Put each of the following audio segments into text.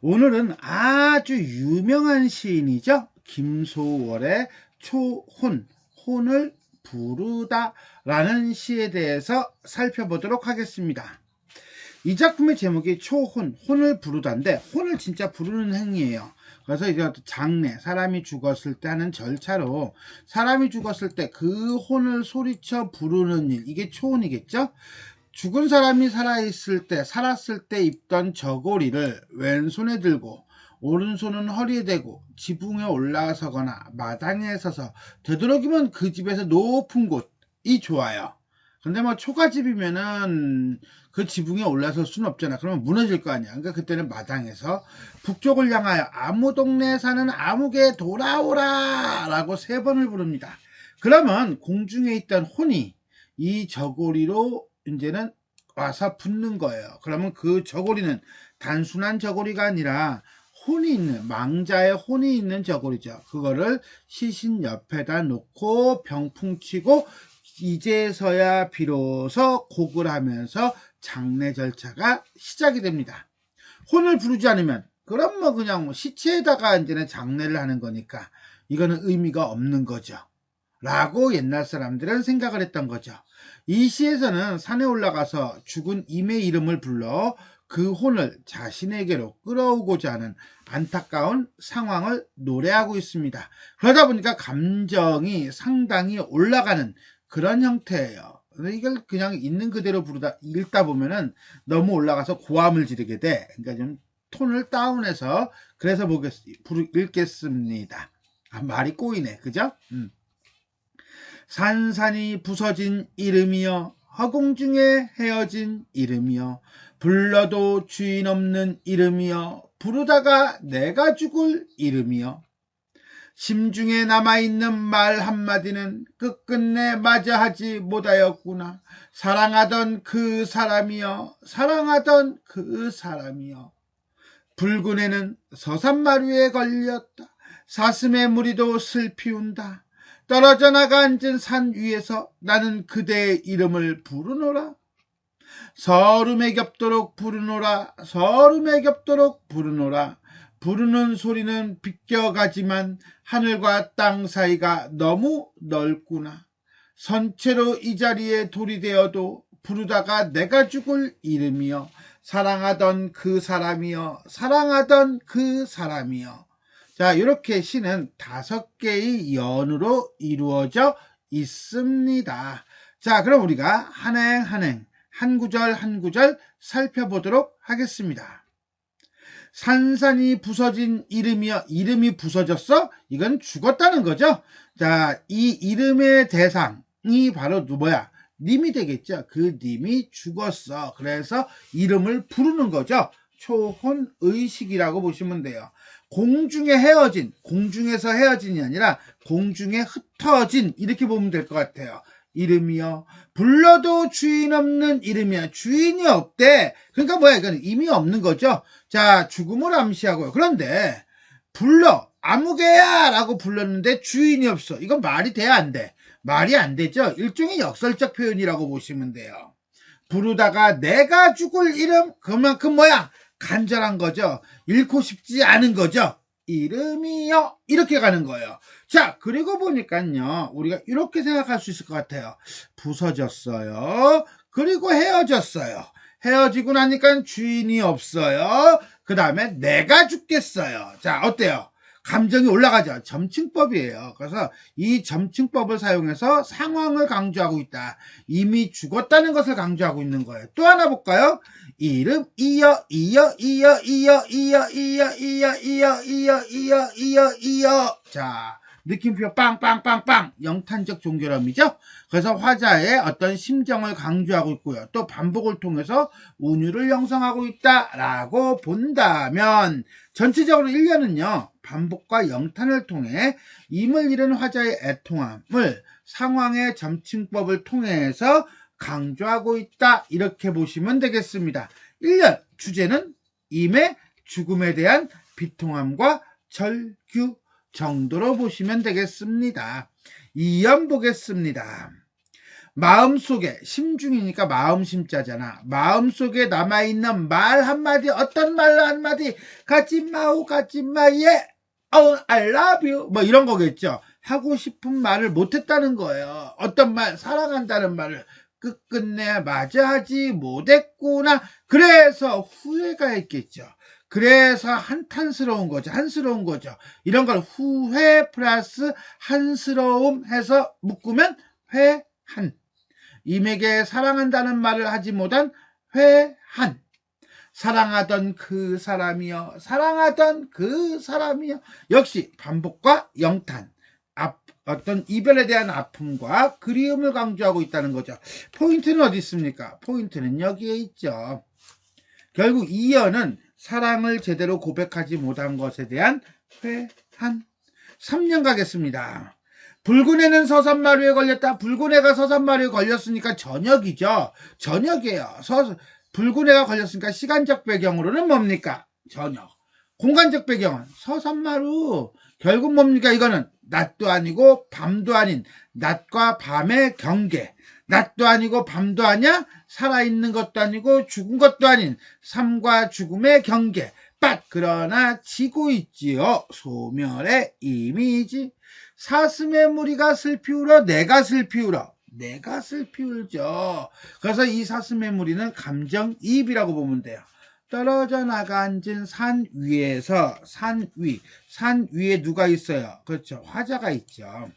오늘은 아주 유명한 시인이죠. 김소월의 초혼, 혼을 부르다 라는 시에 대해서 살펴보도록 하겠습니다. 이 작품의 제목이 초혼, 혼을 부르다인데 혼을 진짜 부르는 행위예요. 그래서 이제 장례, 사람이 죽었을 때 하는 절차로 사람이 죽었을 때 그 혼을 소리쳐 부르는 일, 이게 초혼이겠죠? 죽은 사람이 살았을 때 입던 저고리를 왼손에 들고 오른손은 허리에 대고 지붕에 올라서거나 마당에 서서 되도록이면 그 집에서 높은 곳이 좋아요. 근데 뭐 초가집이면은 그 지붕에 올라설 수는 없잖아. 그러면 무너질 거 아니야. 그러니까 그때는 마당에서 북쪽을 향하여 아무 동네에 사는 아무개 돌아오라 라고 3번을 부릅니다. 그러면 공중에 있던 혼이 이 저고리로 이제는 와서 붙는 거예요. 그러면 그 저고리는 단순한 저고리가 아니라 혼이 있는, 망자의 혼이 있는 저고리죠. 그거를 시신 옆에다 놓고 병풍치고 이제서야 비로소 곡을 하면서 장례 절차가 시작이 됩니다. 혼을 부르지 않으면 그럼 뭐 그냥 시체에다가 이제는 장례를 하는 거니까 이거는 의미가 없는 거죠. 라고 옛날 사람들은 생각을 했던 거죠. 이 시에서는 산에 올라가서 죽은 임의 이름을 불러 그 혼을 자신에게로 끌어오고자 하는 안타까운 상황을 노래하고 있습니다. 그러다 보니까 감정이 상당히 올라가는 그런 형태예요. 이걸 그냥 있는 그대로 읽다 보면은 너무 올라가서 고함을 지르게 돼. 그러니까 좀 톤을 다운해서 그래서 읽겠습니다. 말이 꼬이네. 그죠? 산산이 부서진 이름이여, 허공 중에 헤어진 이름이여, 불러도 주인 없는 이름이여, 부르다가 내가 죽을 이름이여. 심중에 남아있는 말 한마디는 끝끝내 마저하지 못하였구나. 사랑하던 그 사람이여, 사랑하던 그 사람이여. 붉은 해는 서산마루에 걸렸다. 사슴의 무리도 슬피 운다. 떨어져 나가 앉은 산 위에서 나는 그대의 이름을 부르노라. 서름에 겹도록 부르노라. 서름에 겹도록 부르노라. 부르는 소리는 비껴가지만 하늘과 땅 사이가 너무 넓구나. 선체로 이 자리에 돌이 되어도 부르다가 내가 죽을 이름이여. 사랑하던 그 사람이여. 사랑하던 그 사람이여. 자, 이렇게 시는 5개의 연으로 이루어져 있습니다. 자, 그럼 우리가 한행 한 구절 한 구절 살펴보도록 하겠습니다. 산산이 부서진 이름이여. 이름이 부서졌어? 이건 죽었다는 거죠. 자, 이 이름의 대상이 바로 뭐야? 님이 되겠죠. 그 님이 죽었어. 그래서 이름을 부르는 거죠. 초혼의식이라고 보시면 돼요. 공중에 헤어진, 공중에서 헤어진이 아니라 공중에 흩어진, 이렇게 보면 될 것 같아요. 이름이요. 불러도 주인 없는 이름이야. 주인이 없대. 그러니까 뭐야? 이건 의미 없는 거죠. 자, 죽음을 암시하고요. 그런데 불러, 아무개야 라고 불렀는데 주인이 없어. 이건 말이 돼, 안 돼? 말이 안 되죠. 일종의 역설적 표현이라고 보시면 돼요. 부르다가 내가 죽을 이름, 그만큼 뭐야? 간절한 거죠. 잃고 싶지 않은 거죠. 이름이요. 이렇게 가는 거예요. 자, 그리고 보니까요, 우리가 이렇게 생각할 수 있을 것 같아요. 부서졌어요. 그리고 헤어졌어요. 헤어지고 나니까 주인이 없어요. 그 다음에 내가 죽겠어요. 자, 어때요? 감정이 올라가죠. 점층법이에요. 그래서 이 점층법을 사용해서 상황을 강조하고 있다. 이미 죽었다는 것을 강조하고 있는 거예요. 또 하나 볼까요? 이름 이어 자, 느낌표 빵빵빵빵 영탄적 종결음이죠. 그래서 화자의 어떤 심정을 강조하고 있고요. 또 반복을 통해서 운율을 형성하고 있다라고 본다면 전체적으로 1년은요. 반복과 영탄을 통해 임을 잃은 화자의 애통함을 상황의 점층법을 통해서 강조하고 있다. 이렇게 보시면 되겠습니다. 1년 주제는 임의 죽음에 대한 비통함과 절규 정도로 보시면 되겠습니다. 2연 보겠습니다. 마음속에, 심중이니까 마음심자잖아. 마음속에 남아있는 말 한마디, 어떤 말 한마디, 가지마우, 가지마예, I love you. 뭐 이런 거겠죠. 하고 싶은 말을 못했다는 거예요. 어떤 말, 사랑한다는 말을 끝끝내 마저 하지 못했구나. 그래서 후회가 있겠죠. 그래서 한탄스러운 거죠. 한스러운 거죠. 이런 걸 후회 플러스 한스러움 해서 묶으면 회한. 임에게 사랑한다는 말을 하지 못한 회한. 사랑하던 그 사람이여, 사랑하던 그 사람이여. 역시 반복과 영탄. 어떤 이별에 대한 아픔과 그리움을 강조하고 있다는 거죠. 포인트는 어디 있습니까? 포인트는 여기에 있죠. 결국 이연은 사랑을 제대로 고백하지 못한 것에 대한 회한. 3년 가겠습니다. 붉은 애는 서산마루에 걸렸다. 붉은 애가 서산마루에 걸렸으니까 저녁이죠. 저녁이에요. 붉은 애가 걸렸으니까 시간적 배경으로는 뭡니까? 저녁. 공간적 배경은 서산마루. 결국 뭡니까? 이거는 낮도 아니고 밤도 아닌 낮과 밤의 경계. 낮도 아니고 밤도 아니야. 살아있는 것도 아니고 죽은 것도 아닌 삶과 죽음의 경계. 그러나 지고 있지요. 소멸의 이미지. 사슴의 무리가 슬피 울어 내가 슬피 울어. 내가 슬피 울죠. 그래서 이 사슴의 무리는 감정이입이라고 보면 돼요. 떨어져 나가 앉은 산 위에서 산 위에 누가 있어요? 그렇죠. 화자가 있죠.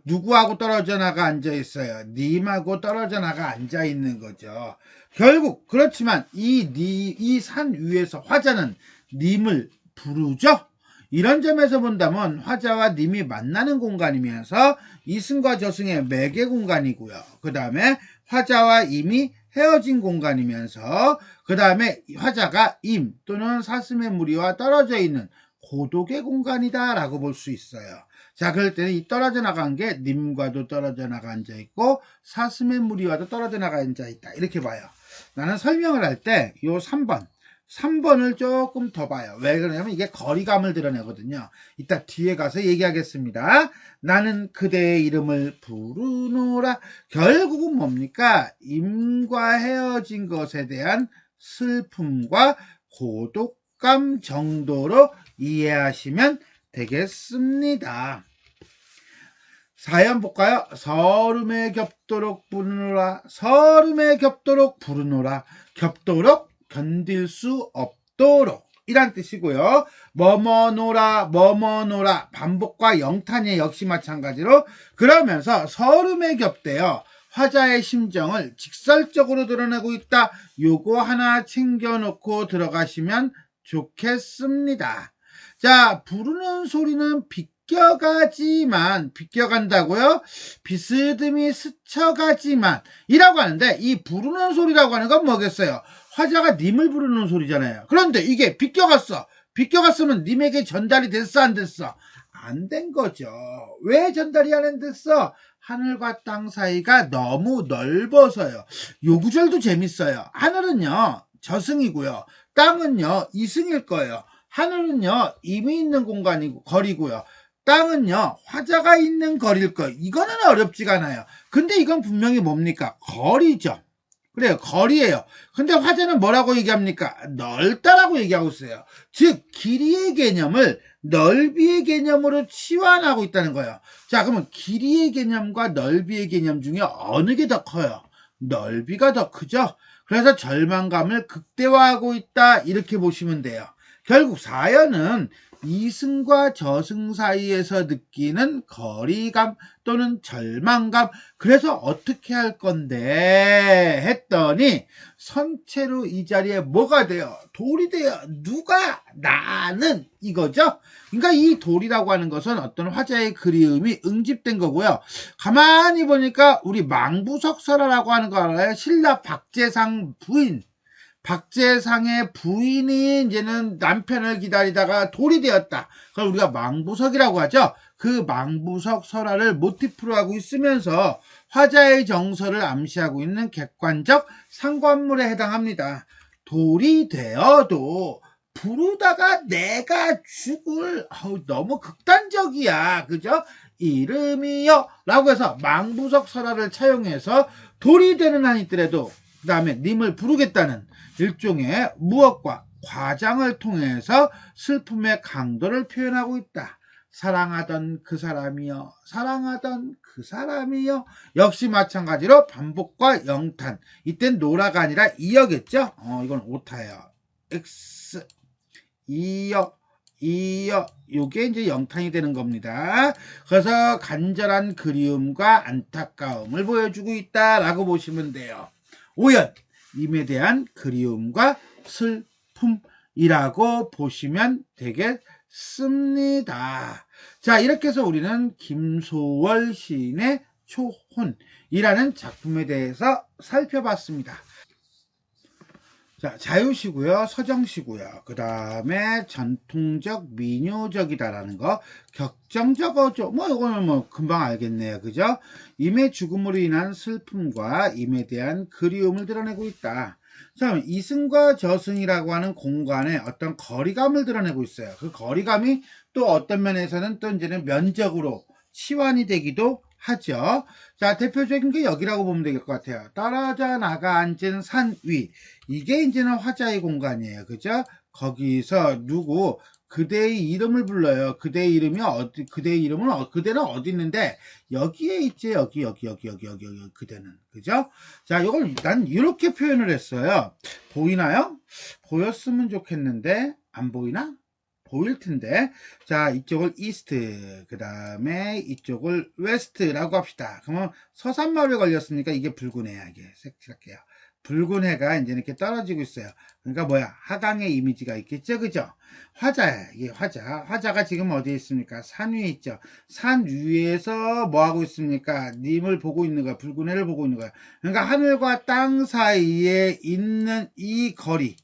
누구하고 떨어져 나가 앉아 있어요? 님하고 떨어져 나가 앉아 있는 거죠. 결국 그렇지만 이 산 위에서 화자는 님을 부르죠. 이런 점에서 본다면 화자와 님이 만나는 공간이면서 이승과 저승의 매개 공간이고요. 그 다음에 화자와 임이 헤어진 공간이면서 그 다음에 화자가 임 또는 사슴의 무리와 떨어져 있는 고독의 공간이다 라고 볼 수 있어요. 자, 그럴 때는 이 떨어져 나간 게 님과도 떨어져 나가 앉아있고 사슴의 무리와도 떨어져 나가 앉아있다 이렇게 봐요. 나는 설명을 할 때 요 3번을 조금 더 봐요. 왜 그러냐면 이게 거리감을 드러내거든요. 이따 뒤에 가서 얘기하겠습니다. 나는 그대의 이름을 부르노라. 결국은 뭡니까? 임과 헤어진 것에 대한 슬픔과 고독감 정도로 이해하시면 되겠습니다. 사연 볼까요? 서름에 겹도록 부르노라. 서름에 겹도록 부르노라. 겹도록 견딜 수 없도록 이란 뜻이고요. 머머노라 반복과 영탄이 역시 마찬가지로 그러면서 서름에 겹대요. 화자의 심정을 직설적으로 드러내고 있다. 요거 하나 챙겨놓고 들어가시면 좋겠습니다. 자, 부르는 소리는 비껴간다고요? 비스듬히 스쳐가지만 이라고 하는데 이 부르는 소리라고 하는 건 뭐겠어요? 화자가 님을 부르는 소리잖아요. 그런데 이게 비껴갔으면 님에게 전달이 됐어 안 됐어? 안 된 거죠. 왜 전달이 안 됐어? 하늘과 땅 사이가 너무 넓어서요. 요 구절도 재밌어요. 하늘은요 저승이고요. 땅은요 이승일 거예요. 하늘은요 임이 있는 공간이고 거리고요. 땅은요 화자가 있는 거리일 거예요. 이거는 어렵지가 않아요. 근데 이건 분명히 뭡니까? 거리죠. 그래요. 거리예요. 근데 화자는 뭐라고 얘기합니까? 넓다라고 얘기하고 있어요. 즉 길이의 개념을 넓이의 개념으로 치환하고 있다는 거예요. 자, 그러면 길이의 개념과 넓이의 개념 중에 어느 게 더 커요? 넓이가 더 크죠? 그래서 절망감을 극대화하고 있다 이렇게 보시면 돼요. 결국 사연은 이승과 저승 사이에서 느끼는 거리감 또는 절망감. 그래서 어떻게 할 건데 했더니 선체로 이 자리에 뭐가 돼요? 돌이 돼요. 누가? 나는 이거죠. 그러니까 이 돌이라고 하는 것은 어떤 화자의 그리움이 응집된 거고요. 가만히 보니까 우리 망부석설화라고 하는 거 알아요? 신라 박재상 부인. 박재상의 부인이 이제는 남편을 기다리다가 돌이 되었다. 그걸 우리가 망부석이라고 하죠. 그 망부석 설화를 모티프로 하고 있으면서 화자의 정서를 암시하고 있는 객관적 상관물에 해당합니다. 돌이 되어도 부르다가 내가 죽을, 너무 극단적이야. 그죠? 이름이여 라고 해서 망부석 설화를 차용해서 돌이 되는 한 있더라도 그 다음에 님을 부르겠다는 일종의 무엇과 과장을 통해서 슬픔의 강도를 표현하고 있다. 사랑하던 그 사람이여, 사랑하던 그 사람이여. 역시 마찬가지로 반복과 영탄. 이땐 노라가 아니라 이여겠죠? 이건 오타예요. X, 이여, 요게 이제 영탄이 되는 겁니다. 그래서 간절한 그리움과 안타까움을 보여주고 있다라고 보시면 돼요. 오연, 님에 대한 그리움과 슬픔이라고 보시면 되겠습니다. 자, 이렇게 해서 우리는 김소월 시인의 초혼이라는 작품에 대해서 살펴봤습니다. 자, 자유시고요, 서정시고요. 그 다음에 전통적, 민요적이다라는 거, 격정적 어조, 이거는 금방 알겠네요. 그죠? 임의 죽음으로 인한 슬픔과 임에 대한 그리움을 드러내고 있다. 자, 이승과 저승이라고 하는 공간에 어떤 거리감을 드러내고 있어요. 그 거리감이 또 어떤 면에서는 또 이제는 면적으로 치환이 되기도 하죠. 자, 대표적인 게 여기라고 보면 될 것 같아요. 떨어져 나가 앉은 산 위. 이게 이제는 화자의 공간이에요. 그죠? 거기서 누구, 그대의 이름을 불러요. 그대의 이름이 그대의 이름은, 그대는 어디 있는데, 여기에 있지, 여기, 그대는. 그죠? 자, 이걸 난 이렇게 표현을 했어요. 보이나요? 보였으면 좋겠는데, 안 보이나? 보일 텐데. 자, 이쪽을 이스트, 그 다음에 이쪽을 웨스트라고 합시다. 그러면 서산마루에 걸렸으니까 이게 붉은 해야, 이게 색칠할게요. 붉은 해가 이제 이렇게 떨어지고 있어요. 그러니까 뭐야? 하강의 이미지가 있겠죠, 그죠? 화자야, 이게 화자. 화자가 지금 어디에 있습니까? 산 위에 있죠. 산 위에서 뭐 하고 있습니까? 님을 보고 있는 거야. 붉은 해를 보고 있는 거야. 그러니까 하늘과 땅 사이에 있는 이 거리죠.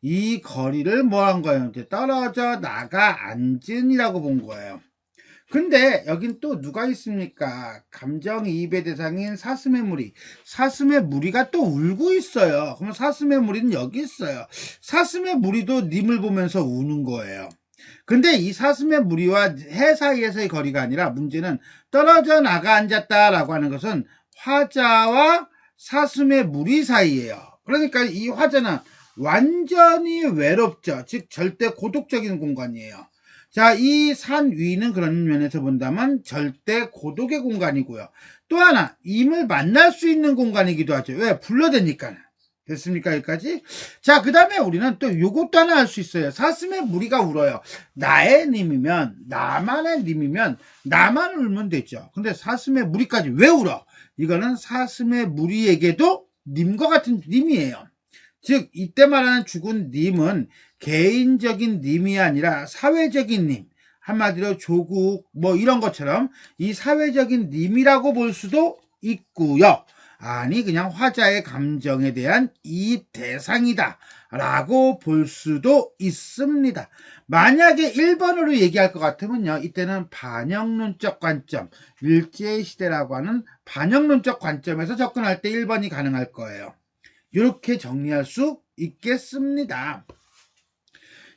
이 거리를 뭐 한 거예요? 이제 떨어져 나가 앉은이라고 본 거예요. 근데 여긴 또 누가 있습니까? 감정이입의 대상인 사슴의 무리. 사슴의 무리가 또 울고 있어요. 그러면 사슴의 무리는 여기 있어요. 사슴의 무리도 님을 보면서 우는 거예요. 근데 이 사슴의 무리와 해 사이에서의 거리가 아니라 문제는 떨어져 나가 앉았다라고 하는 것은 화자와 사슴의 무리 사이예요. 그러니까 이 화자는 완전히 외롭죠. 즉 절대 고독적인 공간이에요. 자, 이 산 위는 그런 면에서 본다면 절대 고독의 공간이고요. 또 하나, 임을 만날 수 있는 공간이기도 하죠. 왜? 불러대니까. 됐습니까? 여기까지? 자, 그 다음에 우리는 또 요것도 하나 알 수 있어요. 사슴의 무리가 울어요. 나의 님이면, 나만의 님이면, 나만 울면 되죠. 근데 사슴의 무리까지 왜 울어? 이거는 사슴의 무리에게도 님과 같은 님이에요. 즉, 이때 말하는 죽은 님은 개인적인 님이 아니라 사회적인 님, 한마디로 조국 이런 것처럼 이 사회적인 님이라고 볼 수도 있고요. 아니 그냥 화자의 감정에 대한 이입 대상이다 라고 볼 수도 있습니다. 만약에 1번으로 얘기할 것 같으면요, 이때는 반영론적 관점, 일제시대라고 하는 반영론적 관점에서 접근할 때 1번이 가능할 거예요. 이렇게 정리할 수 있겠습니다.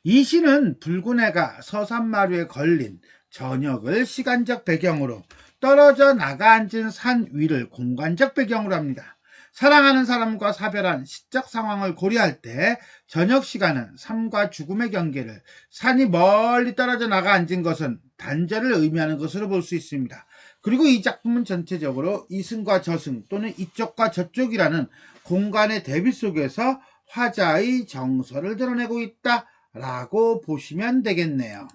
이 시는 붉은 해가 서산마루에 걸린 저녁을 시간적 배경으로, 떨어져 나가 앉은 산 위를 공간적 배경으로 합니다. 사랑하는 사람과 사별한 시적 상황을 고려할 때 저녁 시간은 삶과 죽음의 경계를, 산이 멀리 떨어져 나가 앉은 것은 단절을 의미하는 것으로 볼 수 있습니다. 그리고 이 작품은 전체적으로 이승과 저승 또는 이쪽과 저쪽이라는 공간의 대비 속에서 화자의 정서를 드러내고 있다라고 보시면 되겠네요.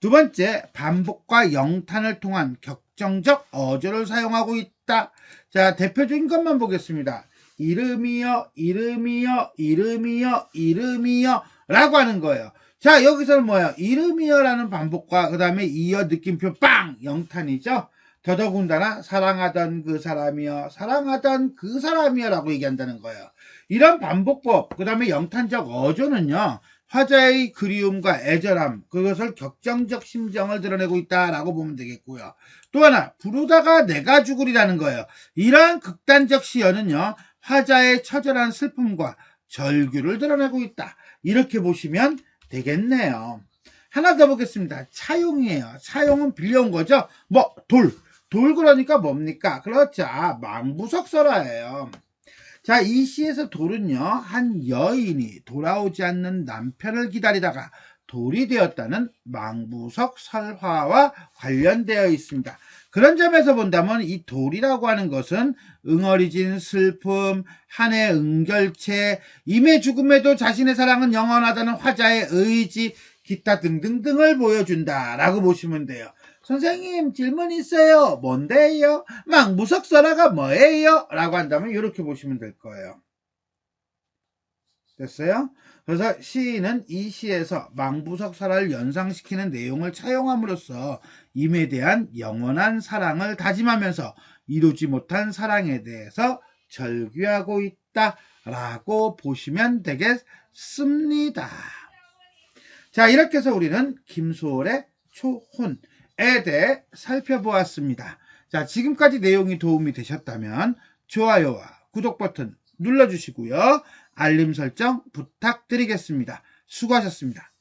두 번째, 반복과 영탄을 통한 격정적 어조를 사용하고 있다. 자, 대표적인 것만 보겠습니다. 이름이여, 이름이여, 이름이여, 이름이여 라고 하는 거예요. 자, 여기서는 뭐예요? 이름이여라는 반복과 그 다음에 이어 느낌표 빵! 영탄이죠. 더더군다나 사랑하던 그 사람이여, 사랑하던 그 사람이여 라고 얘기한다는 거예요. 이런 반복법, 그 다음에 영탄적 어조는요, 화자의 그리움과 애절함, 그것을 격정적 심정을 드러내고 있다라고 보면 되겠고요. 또 하나, 부르다가 내가 죽으리라는 거예요. 이러한 극단적 시연은요, 화자의 처절한 슬픔과 절규를 드러내고 있다. 이렇게 보시면 되겠네요. 하나 더 보겠습니다. 차용이에요. 차용은 빌려온 거죠. 돌 그러니까 뭡니까? 그렇죠. 망부석설화예요. 자, 이 시에서 돌은요, 한 여인이 돌아오지 않는 남편을 기다리다가 돌이 되었다는 망부석 설화와 관련되어 있습니다. 그런 점에서 본다면 이 돌이라고 하는 것은 응어리진 슬픔, 한의 응결체, 임의 죽음에도 자신의 사랑은 영원하다는 화자의 의지, 기타 등등등을 보여준다라고 보시면 돼요. 선생님 질문 있어요. 뭔데요? 망부석설화가 뭐예요? 라고 한다면 이렇게 보시면 될 거예요. 됐어요? 그래서 시인은 이 시에서 망부석설화를 연상시키는 내용을 차용함으로써 임에 대한 영원한 사랑을 다짐하면서 이루지 못한 사랑에 대해서 절규하고 있다라고 보시면 되겠습니다. 자, 이렇게 해서 우리는 김소월의 초혼에 대해 살펴보았습니다. 자, 지금까지 내용이 도움이 되셨다면 좋아요와 구독 버튼 눌러주시고요. 알림 설정 부탁드리겠습니다. 수고하셨습니다.